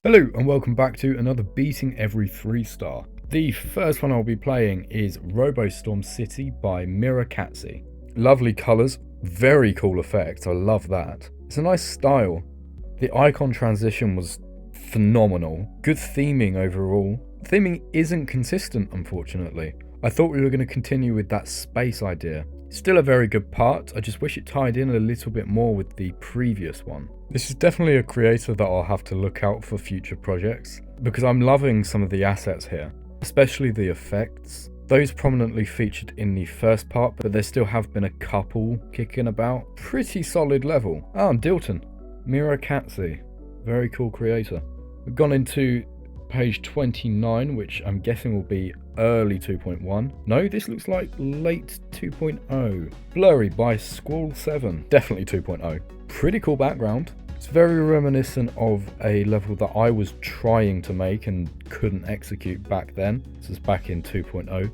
Hello and welcome back to another Beating Every 3-star. The first one I'll be playing is Robostorm City by Mirakatsi. Lovely colours, very cool effects, I love that. It's a nice style. The icon transition was phenomenal. Good theming overall. Theming isn't consistent, unfortunately. I thought we were going to continue with that space idea. Still a very good part, I just wish it tied in a little bit more with the previous one. This is definitely a creator that I'll have to look out for future projects, because I'm loving some of the assets here, especially the effects. Those prominently featured in the first part, but there still have been a couple kicking about. Pretty solid level. Ah, Dilton. Mirakatsi. Very cool creator. We've gone into page 29, which I'm guessing will be early 2.1. No, this looks like late 2.0. Blurry by Squall7. Definitely 2.0. Pretty cool background. It's very reminiscent of a level that I was trying to make and couldn't execute back then. This is back in 2.0.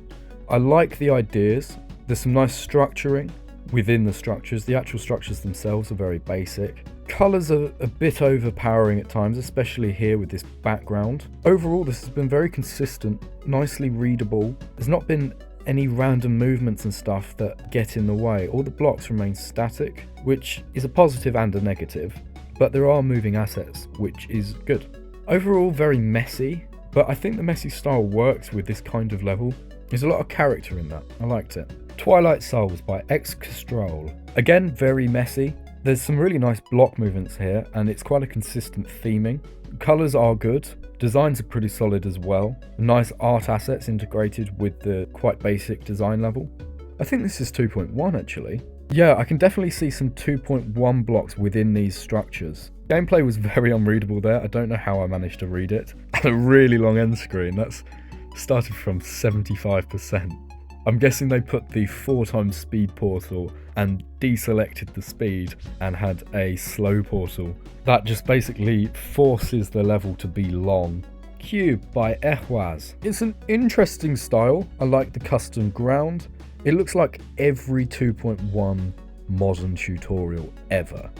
I like the ideas. There's some nice structuring within the structures. The actual structures themselves are very basic. Colours are a bit overpowering at times, especially here with this background. Overall, this has been very consistent, nicely readable. There's not been any random movements and stuff that get in the way. All the blocks remain static, which is a positive and a negative, but there are moving assets, which is good. Overall, very messy, but I think the messy style works with this kind of level. There's a lot of character in that. I liked it. Twilight Souls by X-Castrol. Again, very messy. There's some really nice block movements here, and it's quite a consistent theming. Colours are good, designs are pretty solid as well. Nice art assets integrated with the quite basic design level. I think this is 2.1 actually. Yeah, I can definitely see some 2.1 blocks within these structures. Gameplay was very unreadable there. I don't know how I managed to read it. And a really long end screen. That's started from 75%. I'm guessing they put the 4x speed portal and deselected the speed and had a slow portal. That just basically forces the level to be long. Cube by Ehwaz. It's an interesting style. I like the custom ground. It looks like every 2.1 modern tutorial ever.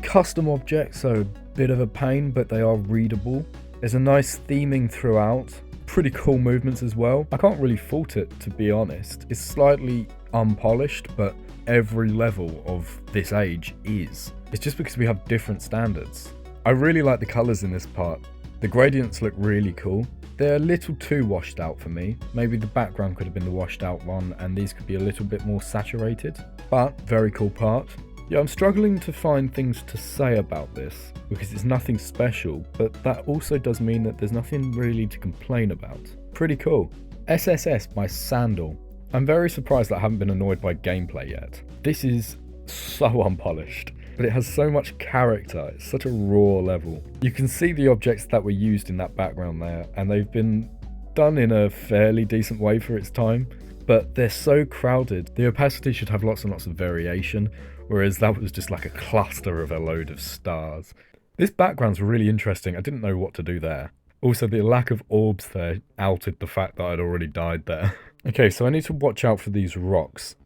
Custom objects are a bit of a pain, but they are readable. There's a nice theming throughout. Pretty cool movements as well. I can't really fault it, to be honest. It's slightly unpolished, but every level of this age is. It's just because we have different standards. I really like the colours in this part. The gradients look really cool. They're a little too washed out for me. Maybe the background could have been the washed out one and these could be a little bit more saturated, but very cool part. Yeah, I'm struggling to find things to say about this because it's nothing special, but that also does mean that there's nothing really to complain about. Pretty cool. SSS by Sandal. I'm very surprised that I haven't been annoyed by gameplay yet. This is so unpolished, but it has so much character. It's such a raw level. You can see the objects that were used in that background there, and they've been done in a fairly decent way for its time, but they're so crowded. The opacity should have lots and lots of variation, whereas that was just like a cluster of a load of stars. This background's really interesting. I didn't know what to do there. Also, the lack of orbs there outed the fact that I'd already died there. Okay, so I need to watch out for these rocks,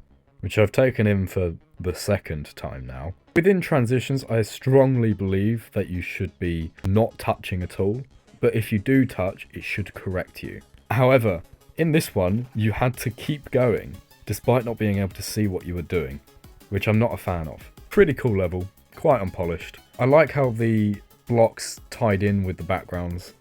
which I've taken in for the second time now. Within transitions, I strongly believe that you should be not touching at all, but if you do touch, it should correct you. However, in this one, you had to keep going, despite not being able to see what you were doing, which I'm not a fan of. Pretty cool level, quite unpolished. I like how the blocks tied in with the backgrounds,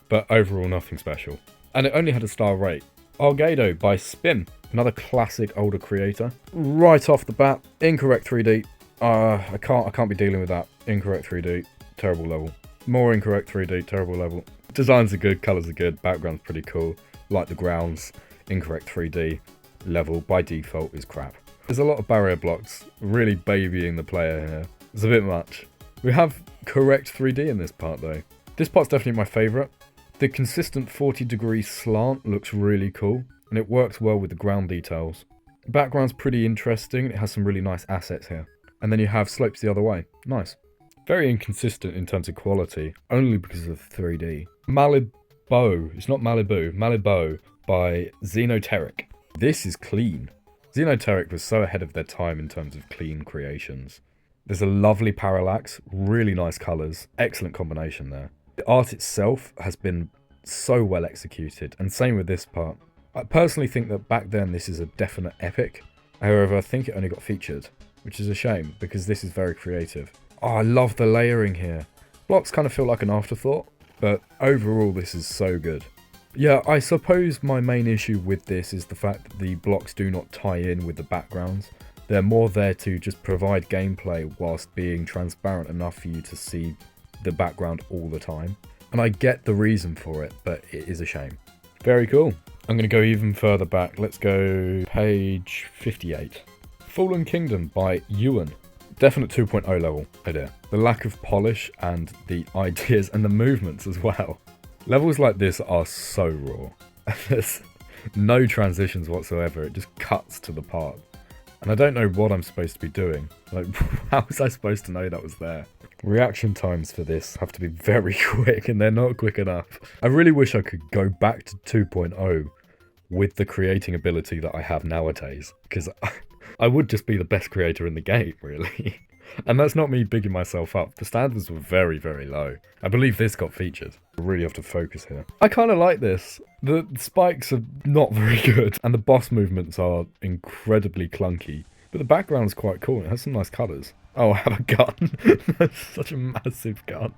but overall nothing special. And it only had a star rate. Argado by Spin, another classic older creator. Right off the bat, incorrect 3D. I can't be dealing with that. Incorrect 3D, terrible level. More incorrect 3D, terrible level. Designs are good, colours are good, background's pretty cool. Like the grounds, incorrect 3D, level by default is crap. There's a lot of barrier blocks, really babying the player here. It's a bit much. We have correct 3D in this part though. This part's definitely my favourite. The consistent 40-degree slant looks really cool, and it works well with the ground details. The background's pretty interesting, it has some really nice assets here. And then you have slopes the other way. Nice. Very inconsistent in terms of quality, only because of the 3D. Malibo, it's not Malibu, Malibo by Xenoteric. This is clean. Xenoteric was so ahead of their time in terms of clean creations. There's a lovely parallax, really nice colours, excellent combination there. The art itself has been so well executed, and same with this part. I personally think that back then this is a definite epic. However, I think it only got featured, which is a shame because this is very creative. Oh, I love the layering here. Blocks kind of feel like an afterthought, but overall this is so good. Yeah, I suppose my main issue with this is the fact that the blocks do not tie in with the backgrounds. They're more there to just provide gameplay whilst being transparent enough for you to see the background all the time. And I get the reason for it, but it is a shame. Very cool. I'm going to go even further back. Let's go page 58. Fallen Kingdom by Ewan. Definite 2.0 level. Oh dear. The lack of polish and the ideas and the movements as well. Levels like this are so raw. There's no transitions whatsoever. It just cuts to the part. And I don't know what I'm supposed to be doing. Like, how was I supposed to know that was there? Reaction times for this have to be very quick, and they're not quick enough. I really wish I could go back to 2.0 with the creating ability that I have nowadays, because I would just be the best creator in the game, really. And that's not me bigging myself up. The standards were very, very low. I believe this got featured. I really have to focus here. I kind of like this. The spikes are not very good, and the boss movements are incredibly clunky. But the background's quite cool. It has some nice colours. Oh, I have a gun. That's such a massive gun.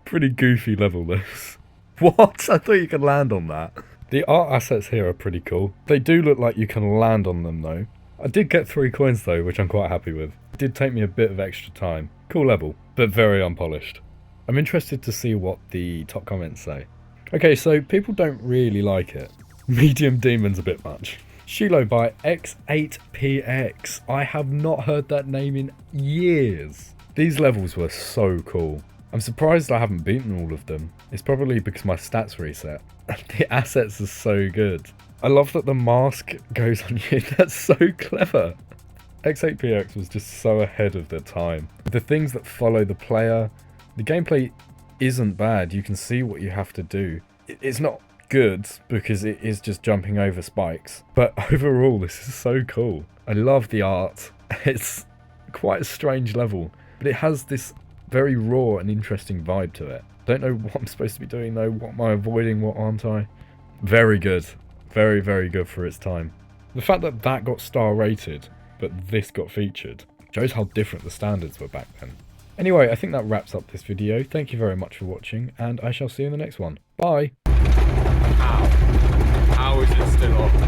Pretty goofy level, this. What? I thought you could land on that. The art assets here are pretty cool. They do look like you can land on them, though. I did get 3 coins, though, which I'm quite happy with. It did take me a bit of extra time. Cool level, but very unpolished. I'm interested to see what the top comments say. Okay, so people don't really like it. Medium Demon's a bit much. Shilo by X8PX. I have not heard that name in years. These levels were so cool. I'm surprised I haven't beaten all of them. It's probably because my stats reset. The assets are so good. I love that the mask goes on you. That's so clever. X8PX was just so ahead of their time. The things that follow the player, the gameplay isn't bad. You can see what you have to do. It's not good because it is just jumping over spikes, but overall this is so cool. I love the art. It's quite a strange level, but it has this very raw and interesting vibe to it. Don't know what I'm supposed to be doing though. What am I avoiding? What aren't I? Very good. Very, very good for its time. The fact that that got star rated but this got featured shows how different the standards were back then. Anyway, I think that wraps up this video. Thank you very much for watching, and I shall see you in the next one. Bye! How is it still on?